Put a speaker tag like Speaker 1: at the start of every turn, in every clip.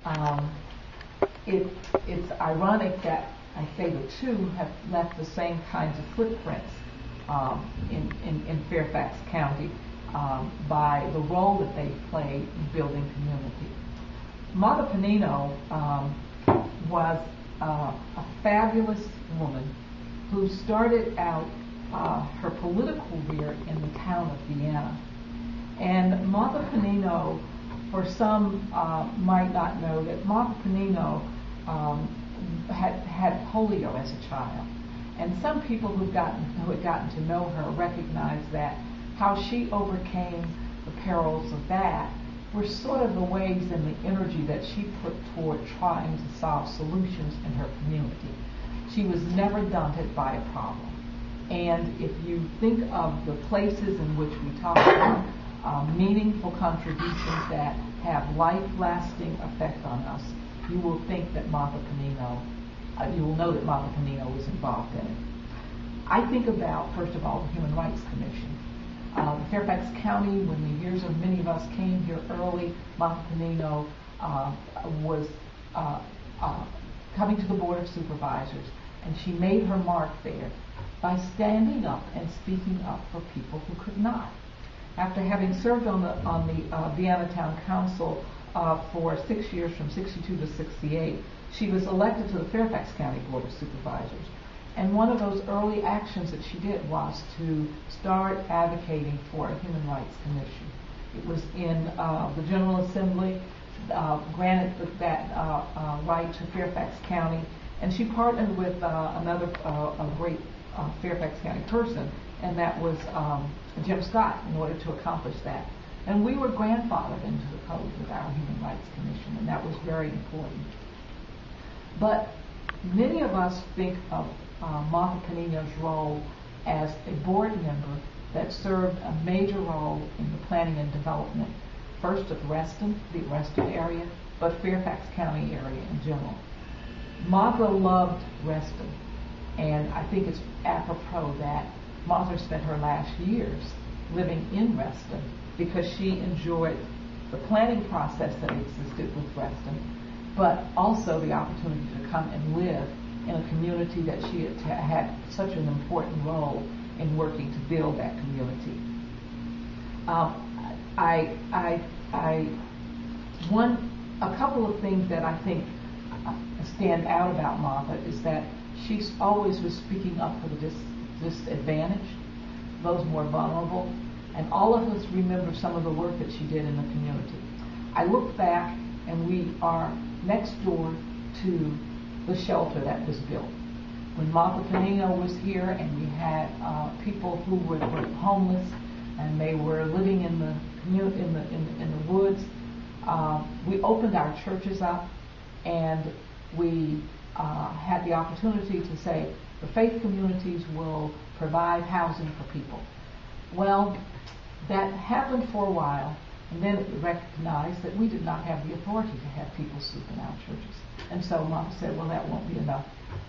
Speaker 1: Um, it's ironic that I say the two have left the same kinds of footprints in Fairfax County by the role that they play in building community. Martha Pennino was a fabulous woman who started out her political career in the town of Vienna. And Martha Pennino, for some might not know that Martha Pennino had polio as a child. And some people who had gotten to know her recognize that how she overcame the perils of that were sort of the ways and the energy that she put toward trying to solve solutions in her community. She was never daunted by a problem. And if you think of the places in which we talk about meaningful contributions that have life-lasting effect on us, you will think that Martha Pennino, you will know that Martha Pennino was involved in it. I think about, first of all, the Human Rights Commission. Fairfax County, when the years of many of us came here early, Martha Pennino was coming to the Board of Supervisors, and she made her mark there by standing up and speaking up for people who could not. After having served on the Vienna Town Council for 6 years, from 62 to 68, she was elected to the Fairfax County Board of Supervisors. And one of those early actions that she did was to start advocating for a Human Rights Commission. It was in the General Assembly, granted that right to Fairfax County, and she partnered with another a great Fairfax County person, and that was Jim Scott, in order to accomplish that. And we were grandfathered into the code with our Human Rights Commission, and that was very important. But many of us think of Martha Pennino's role as a board member that served a major role in the planning and development, first of Reston, the Reston area, but Fairfax County area in general. Martha loved Reston, and I think it's apropos that Martha spent her last years living in Reston because she enjoyed the planning process that existed with Reston, but also the opportunity to come and live in a community that she had such an important role in working to build that community. A couple of things that I think stand out about Martha is that she always was speaking up for the disadvantaged, those more vulnerable, and all of us remember some of the work that she did in the community. I look back, and we are next door to the shelter that was built. When Martha Pennino was here, and we had people who were homeless, and they were living in the woods, we opened our churches up, and we had the opportunity to say the faith communities will provide housing for people. Well, that happened for a while, and then it was recognized that we did not have the authority to have people sleep in our churches. And so Martha said, well, that won't be enough.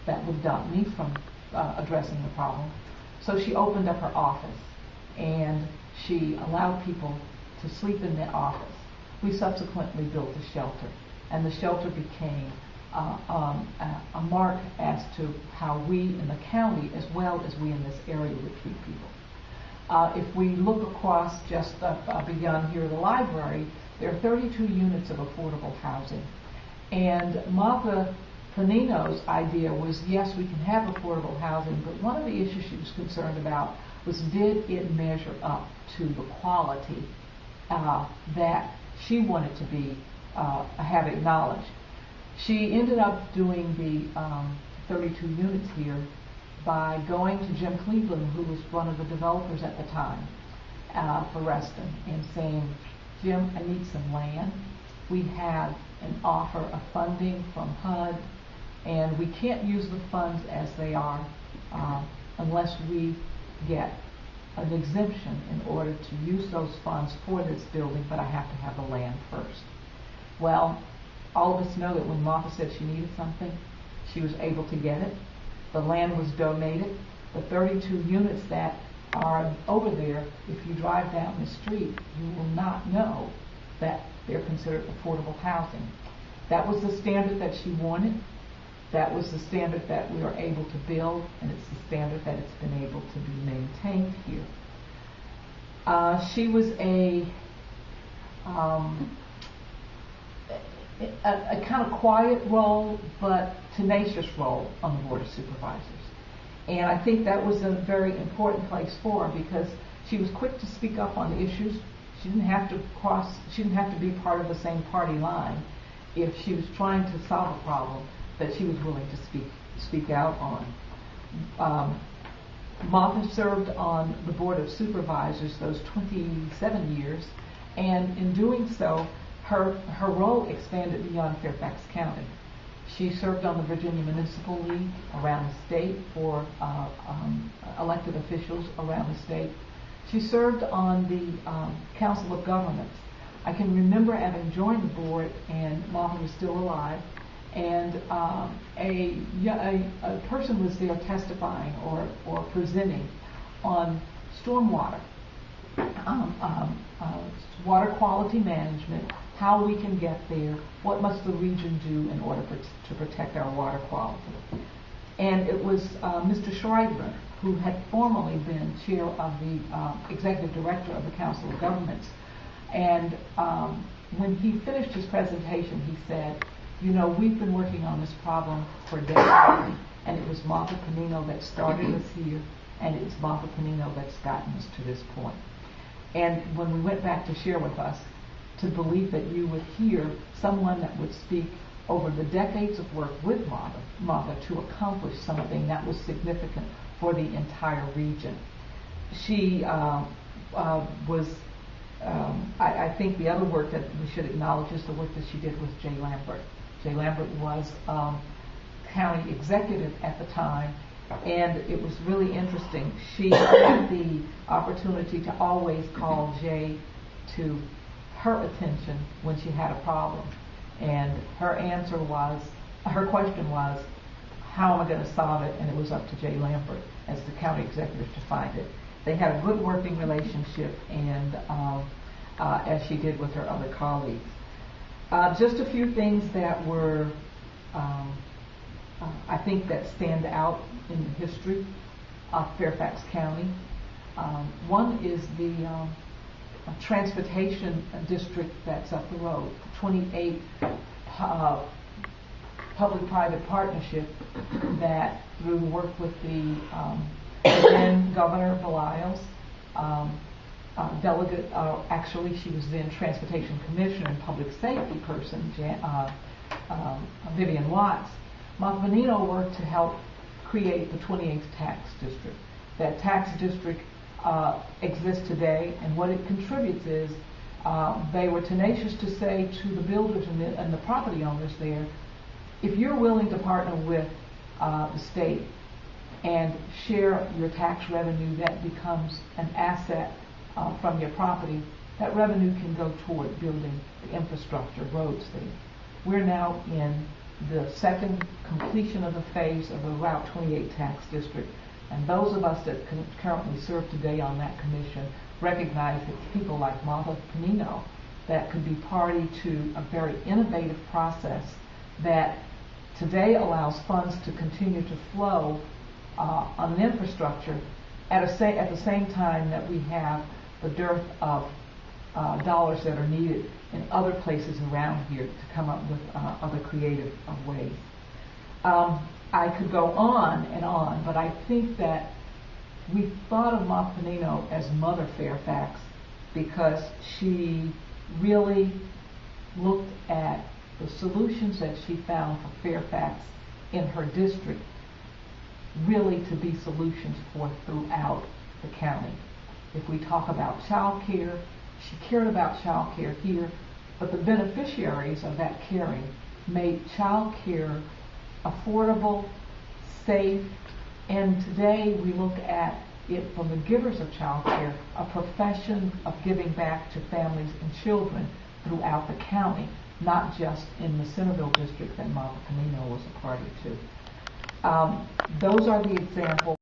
Speaker 1: That would stop me from addressing the problem. So she opened up her office, and she allowed people to sleep in the office. We subsequently built a shelter, and the shelter became a mark as to how we in the county, as well as we in this area, would treat people. If we look across just beyond here, the library, there are 32 units of affordable housing. And Martha Pennino's idea was, yes, we can have affordable housing, but one of the issues she was concerned about was, did it measure up to the quality that she wanted to be have acknowledged? She ended up doing the 32 units here by going to Jim Cleveland, who was one of the developers at the time for Reston, and saying, Jim, I need some land. We have an offer of funding from HUD, and we can't use the funds as they are unless we get an exemption in order to use those funds for this building, but I have to have the land first. Well, all of us know that when Martha said she needed something, she was able to get it. The land was donated. The 32 units that are over there, if you drive down the street, you will not know that they're considered affordable housing. That was the standard that she wanted. That was the standard that we were able to build, and it's the standard that it's been able to be maintained here. She was a kind of quiet role, but tenacious role on the Board of Supervisors. And I think that was a very important place for her, because she was quick to speak up on issues. She didn't have to be part of the same party line if she was trying to solve a problem that she was willing to speak out on. Martha served on the Board of Supervisors those 27 years, and in doing so, her role expanded beyond Fairfax County. She served on the Virginia Municipal League around the state for elected officials around the state. She served on the Council of Governments. I can remember having joined the board, and Martha was still alive, and a person was there testifying or presenting on stormwater, water quality management, how we can get there, what must the region do in order to protect our water quality. And it was Mr. Schreiber, who had formerly been chair of the executive director of the Council of Governments. And when he finished his presentation, he said, you know, we've been working on this problem for decades, and it was Martha Pennino that started us here, and it's Martha Pennino that's gotten us to this point. And when we went back to share with us, to believe that you would hear someone that would speak over the decades of work with Martha to accomplish something that was significant for the entire region. She was, I think the other work that we should acknowledge is the work that she did with Jay Lambert. Jay Lambert was county executive at the time, and it was really interesting. She had the opportunity to always call Jay to her attention when she had a problem, and her question was, how am I going to solve it? And it was up to Jay Lambert as the county executive to find it. They had a good working relationship, and as she did with her other colleagues. Just a few things that were, I think, that stand out in the history of Fairfax County. One is the transportation district that's up the road, 28 public-private partnership that, through work with the then Governor Belials, delegate, actually she was then Transportation Commissioner and Public Safety person, Vivian Watts. Martha Pennino worked to help create the 28th tax district. That tax district exists today, and what it contributes is they were tenacious to say to the builders and the property owners there, if you're willing to partner with the state and share your tax revenue, that becomes an asset from your property. That revenue can go toward building the infrastructure, roads there. We're now in the second completion of the phase of the Route 28 tax district, and those of us that currently serve today on that commission recognize that people like Martha Pennino that could be party to a very innovative process that today allows funds to continue to flow on an infrastructure at the same time that we have the dearth of dollars that are needed in other places around here to come up with other creative ways. I could go on and on, but I think that we thought of Martha Pennino as Mother Fairfax because she really looked at the solutions that she found for Fairfax in her district really to be solutions for throughout the county. If we talk about child care, she cared about child care here, but the beneficiaries of that caring made child care affordable, safe, and today we look at it from the givers of child care, a profession of giving back to families and children throughout the county, not just in the Centerville district that Martha Pennino was a party to. Those are the examples.